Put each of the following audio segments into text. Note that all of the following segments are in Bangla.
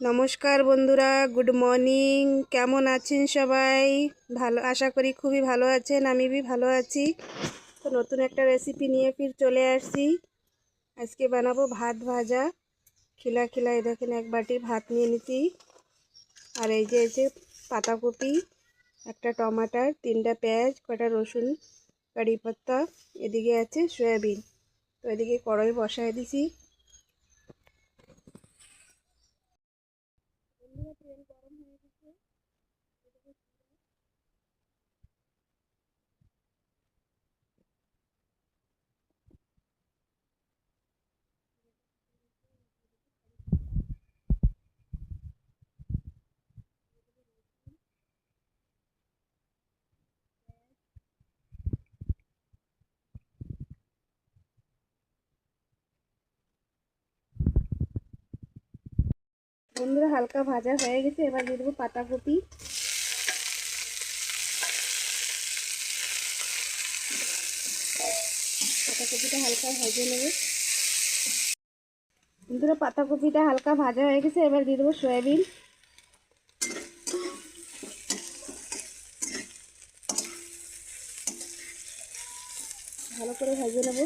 নমস্কার বন্ধুরা, গুড মর্নিং। কেমন আছেন সবাই? ভালো, আশা করি খুবই ভালো আছেন। আমি ভালো আছি। তো নতুন একটা রেসিপি নিয়ে ফির চলে আসছি। আজকে বানাবো ভাত ভাজা। খিলা খিলা এই দেখেন, এক বাটি ভাত নিয়ে নিচ্ছি। আর এই যে পাতাকপি, একটা টমাটার, 3টা পেঁয়াজ, কটা রসুন, কারি পাতা, এদিকে আছে সয়াবিন। তো এদিকে কড়াই বসায় দিছি। তেল গরম হয়ে গেছে। বন্ধুরা, হালকা ভাজা হয়ে গেছে। এবার দিয়ে দেবো পাতাকপি। পাতাকপিটা হালকা ভেজে নেব। বন্ধুরা, পাতাকপিটা হালকা ভাজা হয়ে গেছে। এবার দিয়ে দেবো সয়াবিন। ভালো করে ভেজে নেব।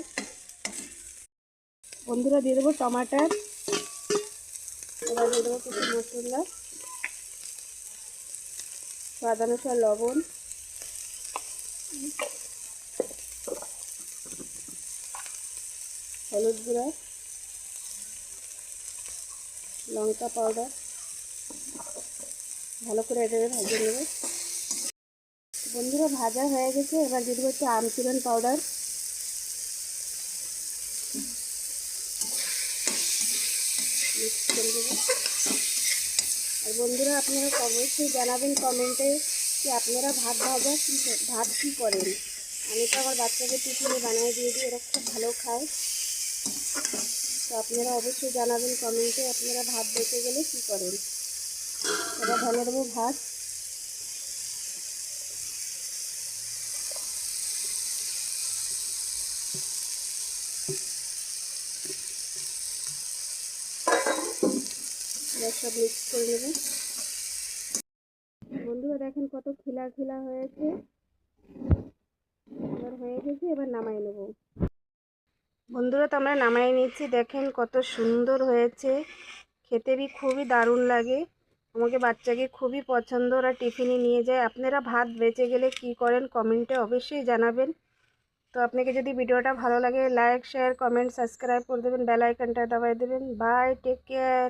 বন্ধুরা, দিয়ে দেবো টমাটার। এবার দিয়ে দেবো কিছু মশলা, স্বাদ অনুসার লবণ, হলুদ গুঁড়া, লঙ্কা পাউডার। ভালো করে এটাকে ভেজে নেব। বন্ধুরা, ভাজা হয়ে গেছে। এবার দিয়ে দেবো একটু আমচুরন পাউডার। মিক্স করে দেবো। আর বন্ধুরা, আপনারা অবশ্যই জানাবেন কমেন্টে যে আপনারা ভাত কী করেন। আমি তো আমার বাচ্চাকে টিফিনে বানিয়ে দিয়ে দিই, এরা খুব ভালো খায়। তো আপনারা অবশ্যই জানাবেন কমেন্টে আপনারা ভাত বেঁচে গেলে কী করেন। এবার ঢেলে দেবো ভাত। এবার সব মিক্স করে নেব। বন্ধুরা, দেখেন কত খিলা খিলা হয়েছে। এবার হয়ে গেছে, এবার নামাই নেব। বন্ধুরা, তো আমরা নামাই নিচ্ছি। দেখেন কত সুন্দর হয়েছে। খেতে খুবই দারুণ লাগে। আমাকে বাচ্চাকে খুবই পছন্দ, ওরা টিফিনে নিয়ে যায়। আপনারা ভাত বেঁচে গেলে কি করেন কমেন্টে অবশ্যই জানাবেন। তো আপনাকে যদি ভিডিওটা ভালো লাগে লাইক শেয়ার কমেন্ট সাবস্ক্রাইব করে দেবেন, বেল আইকনটা দবাই দেবেন। Bye, take care.